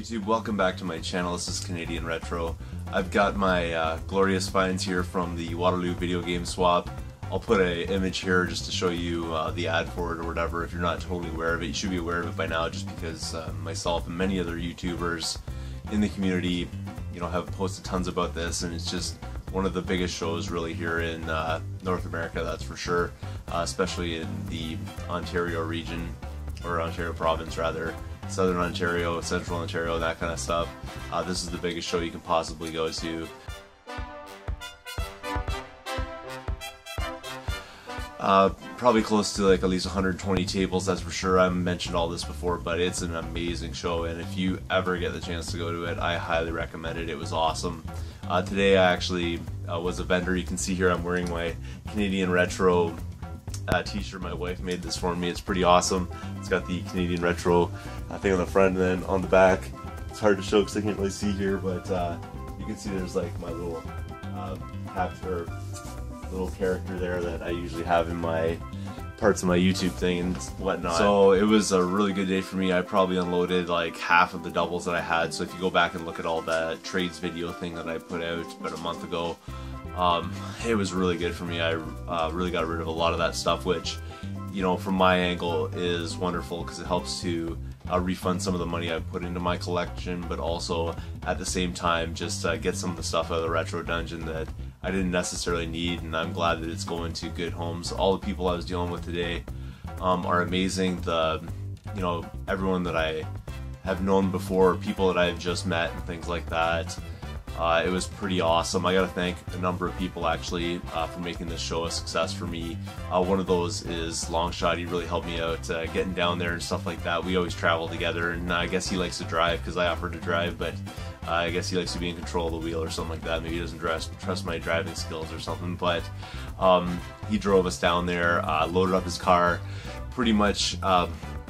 YouTube, welcome back to my channel. This is Canadian Retro. I've got my glorious finds here from the Waterloo video game swap. I'll put an image here just to show you the ad for it or whatever. If you're not totally aware of it, you should be aware of it by now, just because myself and many other YouTubers in the community, you know, have posted tons about this, and it's just one of the biggest shows really here in North America, that's for sure, especially in the Ontario region, or Ontario province rather. Southern Ontario, Central Ontario, that kind of stuff. This is the biggest show you can possibly go to. Probably close to like at least 120 tables, that's for sure. I've mentioned all this before, but it's an amazing show, and if you ever get the chance to go to it, I highly recommend it. It was awesome. Today I actually was a vendor. You can see here I'm wearing my Canadian Retro t-shirt. My wife made this for me. It's pretty awesome. It's got the Canadian Retro thing on the front, and then on the back, it's hard to show because I can't really see here, but you can see there's like my little little character there that I usually have in my parts of my YouTube thing and whatnot. So it was a really good day for me. I probably unloaded like half of the doubles that I had. So if you go back and look at all that trades video thing that I put out about a month ago, it was really good for me. I really got rid of a lot of that stuff, which, you know, from my angle is wonderful because it helps to refund some of the money I put into my collection, but also at the same time just get some of the stuff out of the retro dungeon that I didn't necessarily need, and I'm glad that it's going to good homes. All the people I was dealing with today are amazing. You know, everyone that I have known before, people that I've just met and things like that. It was pretty awesome. I gotta thank a number of people actually for making this show a success for me. One of those is Longshot. He really helped me out getting down there and stuff like that. We always travel together, and I guess he likes to drive because I offered to drive, but I guess he likes to be in control of the wheel or something like that. Maybe he doesn't trust my driving skills or something, but he drove us down there, loaded up his car, pretty much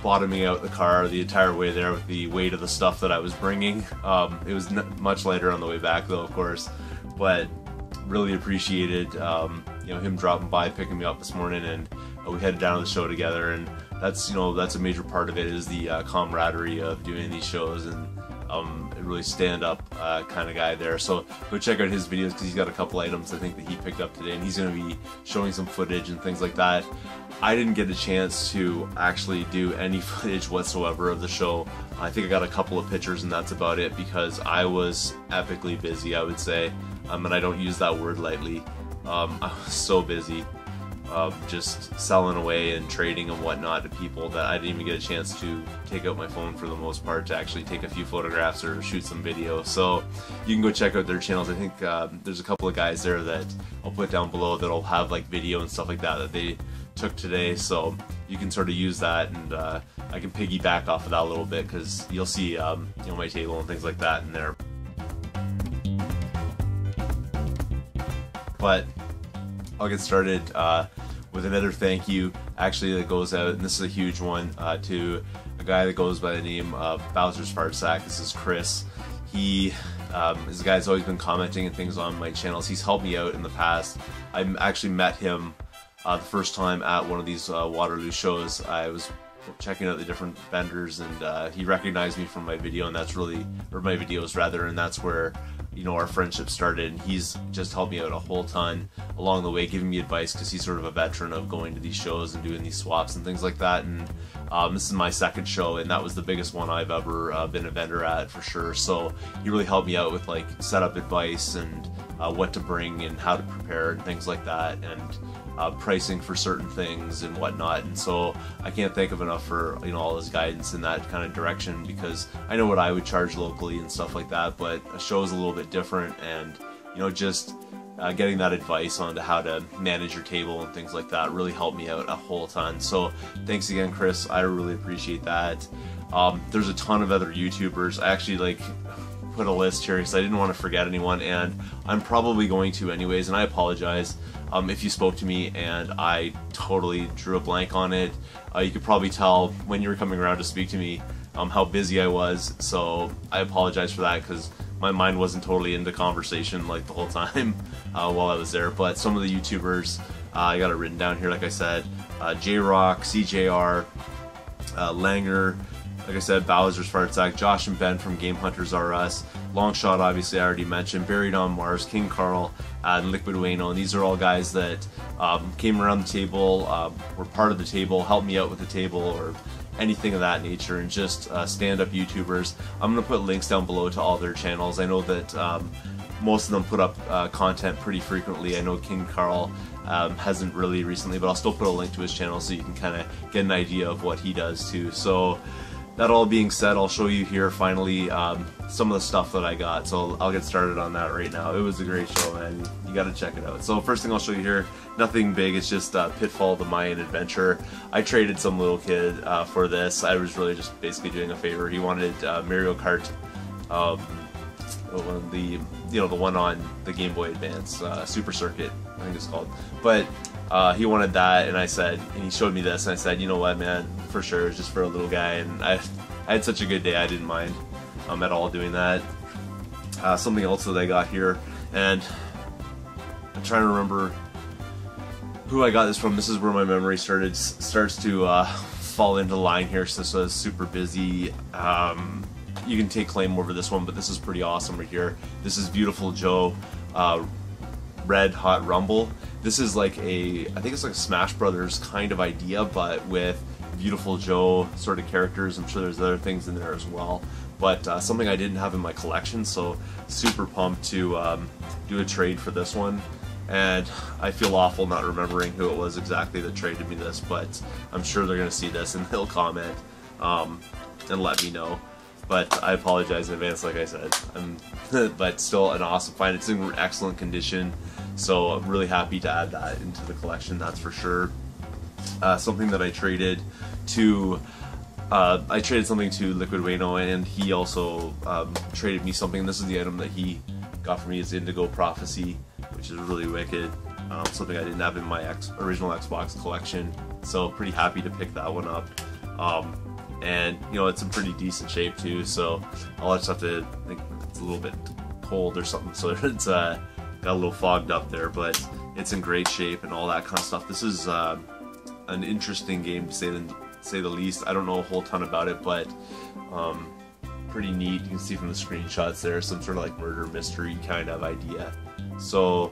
bottoming out the car the entire way there with the weight of the stuff that I was bringing. It was much lighter on the way back though, of course, but really appreciated you know, him dropping by, picking me up this morning, and we headed down to the show together. And that's, you know, that's a major part of it, is the camaraderie of doing these shows, and a really stand-up kind of guy there. So go check out his videos because he's got a couple items I think that he picked up today, and he's going to be showing some footage and things like that. I didn't get a chance to actually do any footage whatsoever of the show. I think I got a couple of pictures and that's about it, because I was epically busy, I would say, and I don't use that word lightly. I was so busy just selling away and trading and whatnot to people that I didn't even get a chance to take out my phone for the most part to actually take a few photographs or shoot some video. So you can go check out their channels. I think there's a couple of guys there that I'll put down below that'll have like video and stuff like that that they took today, so you can sort of use that, and I can piggyback off of that a little bit because you'll see you know, my table and things like that in there. But I'll get started with another thank you actually that goes out, and this is a huge one, to a guy that goes by the name of Bowser's Fart Sack. This is Chris. He is a guy that's always been commenting and things on my channels. He's helped me out in the past. I actually met him the first time at one of these Waterloo shows. I was checking out the different vendors, and he recognized me from my video, and that's really, or my videos rather, and that's where, you know, our friendship started. And he's just helped me out a whole ton along the way, giving me advice because he's sort of a veteran of going to these shows and doing these swaps and things like that. And this is my second show, and that was the biggest one I've ever been a vendor at, for sure. So he really helped me out with like setup advice and what to bring and how to prepare and things like that, and pricing for certain things and whatnot. And so I can't thank him enough for, you know, all his guidance in that kind of direction, because I know what I would charge locally and stuff like that, but a show is a little bit different, and, you know, just getting that advice on to how to manage your table and things like that really helped me out a whole ton. So thanks again, Chris. I really appreciate that. There's a ton of other YouTubers. I actually like put a list here because I didn't want to forget anyone, and I'm probably going to anyways, and I apologize if you spoke to me and I totally drew a blank on it. You could probably tell when you were coming around to speak to me how busy I was, so I apologize for that because my mind wasn't totally into conversation like the whole time while I was there. But some of the YouTubers, I got it written down here, like I said, JRock, SeeJayAre, Langer, like I said, Bowser's Fartsack, Josh and Ben from GameHuntersRUs, Longshot, obviously I already mentioned, BurriedOnMars, Kingedkarl, and Liquid Wayno, and these are all guys that came around the table, were part of the table, helped me out with the table, or anything of that nature, and just stand-up YouTubers. I'm going to put links down below to all their channels. I know that most of them put up content pretty frequently. I know Kingedkarl hasn't really recently, but I'll still put a link to his channel so you can kind of get an idea of what he does too. So that all being said, I'll show you here finally some of the stuff that I got. So I'll get started on that right now. It was a great show, man. You got to check it out. So first thing I'll show you here, nothing big. It's just Pitfall: The Mayan Adventure. I traded some little kid for this. I was really just basically doing a favor. He wanted Mario Kart, the one on the Game Boy Advance, Super Circuit, I think it's called. But he wanted that, and and he showed me this, and I said, you know what, man, for sure, it's just for a little guy. And I had such a good day, I didn't mind at all doing that. Something else that I got here, and I'm trying to remember who I got this from. This is where my memory starts to fall into line here, so this was super busy. You can take claim over this one, but this is pretty awesome right here. This is Beautiful Joe, Red Hot Rumble. This is like I think it's like a Smash Brothers kind of idea, but with Beautiful Joe sort of characters. I'm sure there's other things in there as well, but something I didn't have in my collection, so super pumped to do a trade for this one. And I feel awful not remembering who it was exactly that traded me this, but I'm sure they're gonna see this and they'll comment and let me know. But I apologize in advance, like I said. But still an awesome find. It's in excellent condition, so I'm really happy to add that into the collection, that's for sure. Something that I traded to, something to Liquid Wayno, and he also traded me something. This is the item that he got for me, is Indigo Prophecy, which is really wicked. Something I didn't have in my original Xbox collection, so pretty happy to pick that one up. And you know, it's in pretty decent shape too, so I'll just have to, I think it's a little bit cold or something, so it's got a little fogged up there, but it's in great shape and all that kind of stuff. This is an interesting game to say the least. I don't know a whole ton about it, but pretty neat. You can see from the screenshots there, some sort of like murder mystery kind of idea. So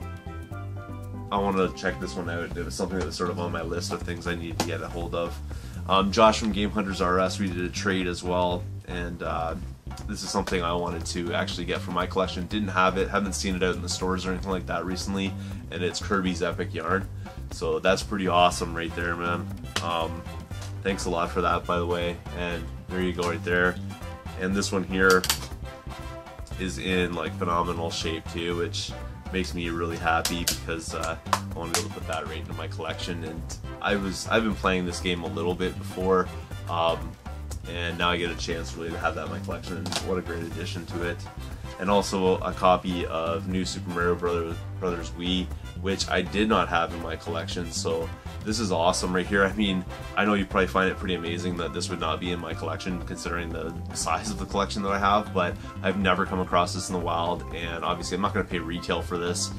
I want to check this one out. It was something that was sort of on my list of things I needed to get a hold of. Josh from GameHuntersRUs, we did a trade as well, and this is something I wanted to actually get from my collection. Didn't have it, haven't seen it out in the stores or anything like that recently, and it's Kirby's Epic Yarn. So that's pretty awesome right there, man. Thanks a lot for that, by the way, and there you go right there. And this one here is in like phenomenal shape too, which makes me really happy because I want to be able to put that right into my collection. And I've been playing this game a little bit before, and now I get a chance really to have that in my collection, and what a great addition to it. And also a copy of New Super Mario Brothers Wii, which I did not have in my collection, so this is awesome right here. I mean, I know you probably find it pretty amazing that this would not be in my collection considering the size of the collection that I have, but I've never come across this in the wild, and obviously I'm not going to pay retail for this.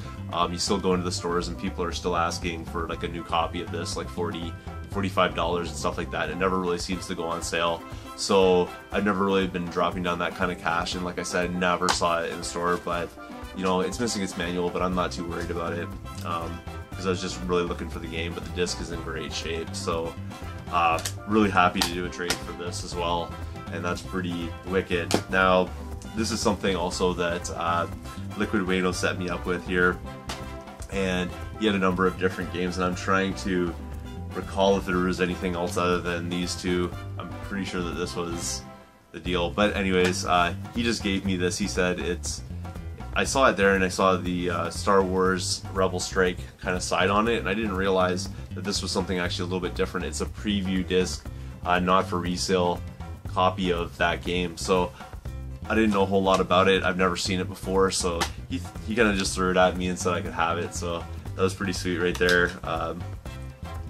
You still go into the stores and people are still asking for like a new copy of this, like $40, $45 and stuff like that. It never really seems to go on sale, so I've never really been dropping down that kind of cash, and like I said, never saw it in the store. But you know, it's missing its manual, but I'm not too worried about it because I was just really looking for the game. But the disc is in great shape, so really happy to do a trade for this as well, and that's pretty wicked. Now this is something also that Liquid Wayno set me up with here, and he had a number of different games, and I'm trying to recall if there was anything else other than these two. I'm pretty sure that this was the deal, but anyways, he just gave me this. He said I saw it there, and I saw the Star Wars Rebel Strike kind of side on it, and I didn't realize that this was something actually a little bit different. It's a preview disc, not for resale copy of that game, so I didn't know a whole lot about it. I've never seen it before, so he kind of just threw it at me and said I could have it, so that was pretty sweet right there.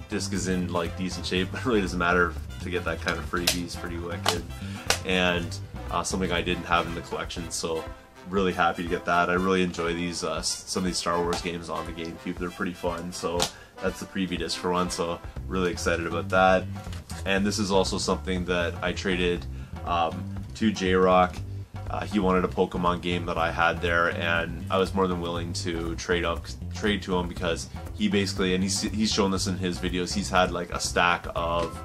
Disc is in like decent shape, but it really doesn't matter to get that kind of freebie. It's pretty wicked, and something I didn't have in the collection, so really happy to get that. I really enjoy these some of these Star Wars games on the GameCube. They're pretty fun, so that's the preview disc for one, so really excited about that. And this is also something that I traded to JRock. He wanted a Pokemon game that I had there, and I was more than willing to trade to him because he basically, and he's shown this in his videos, he's had like a stack of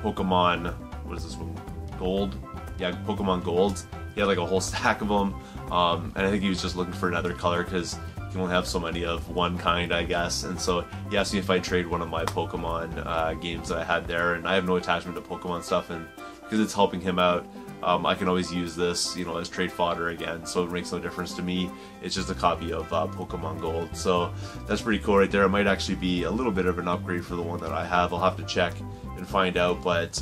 Pokemon, what is this one, Gold? Yeah, Pokemon Golds. He had like a whole stack of them, and I think he was just looking for another color because you can only have so many of one kind, I guess. And so he asked me if I'd trade one of my Pokemon games that I had there, and I have no attachment to Pokemon stuff, and because it's helping him out, I can always use this, you know, as trade fodder again, so it makes no difference to me. It's just a copy of Pokemon Gold, so that's pretty cool right there. It might actually be a little bit of an upgrade for the one that I have. I'll have to check and find out, but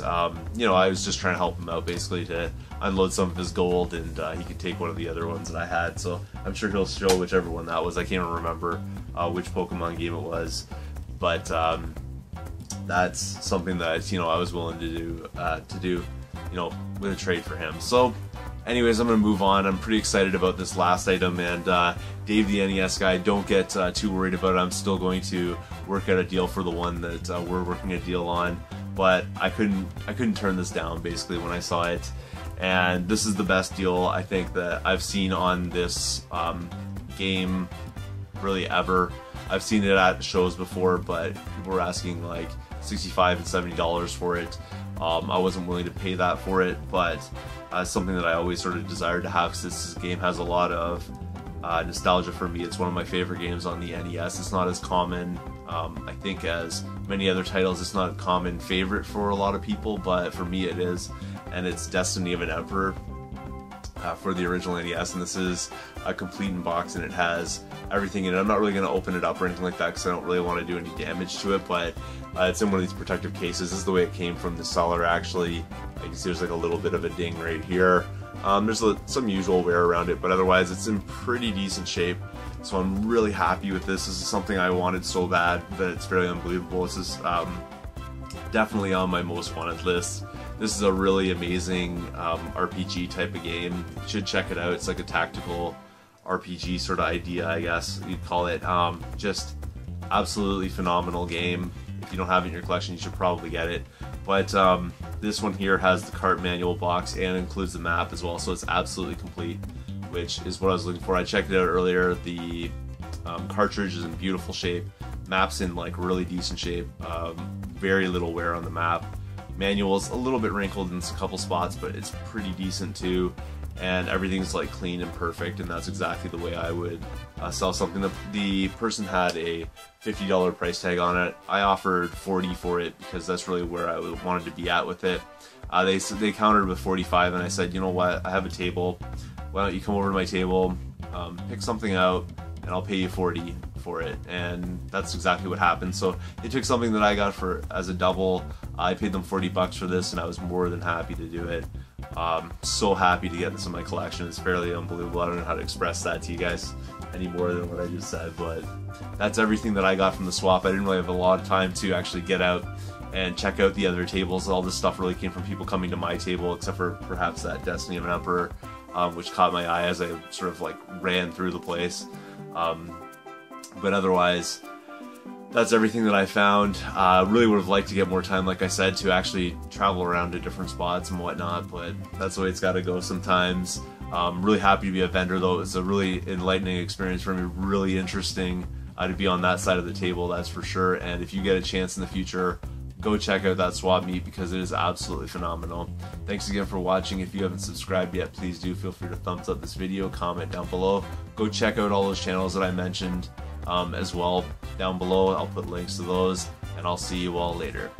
you know, I was just trying to help him out basically to unload some of his gold, and he could take one of the other ones that I had. So I'm sure he'll show whichever one that was. I can't even remember which Pokemon game it was, but that's something that, you know, I was willing to do, you know, with a trade for him. So anyways, I'm gonna move on. I'm pretty excited about this last item, and Dave the NES guy, don't get too worried about it. I'm still going to work out a deal for the one that we're working a deal on, but I couldn't turn this down basically when I saw it, and this is the best deal I think that I've seen on this game really ever. I've seen it at shows before, but people were asking like $65 and $70 for it. I wasn't willing to pay that for it, but something that I always sort of desired to have, because this game has a lot of nostalgia for me. It's one of my favorite games on the NES. It's not as common, I think, as many other titles. It's not a common favorite for a lot of people, but for me it is, and it's Destiny of an Emperor for the original NES, and this is a complete in box, and it has everything in it. I'm not really going to open it up or anything like that because I don't really want to do any damage to it, but it's in one of these protective cases. This is the way it came from the seller, actually. You can see there's like a little bit of a ding right here. There's some usual wear around it, but otherwise it's in pretty decent shape. So I'm really happy with this. This is something I wanted so bad that it's fairly unbelievable. This is definitely on my most wanted list. This is a really amazing RPG type of game. You should check it out. It's like a tactical RPG sort of idea, I guess you'd call it. Just absolutely phenomenal game. If you don't have it in your collection, you should probably get it. But this one here has the cart manual box and includes the map as well, so it's absolutely complete, which is what I was looking for. I checked it out earlier. The cartridge is in beautiful shape. Map's in like really decent shape. Very little wear on the map. Manual's a little bit wrinkled in a couple spots, but it's pretty decent too. And everything's like clean and perfect, and that's exactly the way I would sell something. The person had a $50 price tag on it. I offered $40 for it because that's really where I wanted to be at with it. They countered with $45, and I said, you know what, I have a table. Why don't you come over to my table, pick something out, and I'll pay you $40 for it. And that's exactly what happened. So they took something that I got as a double. I paid them $40 for this, and I was more than happy to do it. So happy to get this in my collection. It's fairly unbelievable. I don't know how to express that to you guys any more than what I just said, but that's everything that I got from the swap. I didn't really have a lot of time to actually get out and check out the other tables. All this stuff really came from people coming to my table, except for perhaps that Destiny of an Emperor, which caught my eye as I sort of like ran through the place. But otherwise, that's everything that I found. Really would have liked to get more time, like I said, to actually travel around to different spots and whatnot, but that's the way it's got to go sometimes. Really happy to be a vendor, though. It was a really enlightening experience for me, really interesting to be on that side of the table, that's for sure. And if you get a chance in the future, go check out that swap meet because it is absolutely phenomenal. Thanks again for watching. If you haven't subscribed yet, please do feel free to thumbs up this video, comment down below. Go check out all those channels that I mentioned as well down below. I'll put links to those, and I'll see you all later.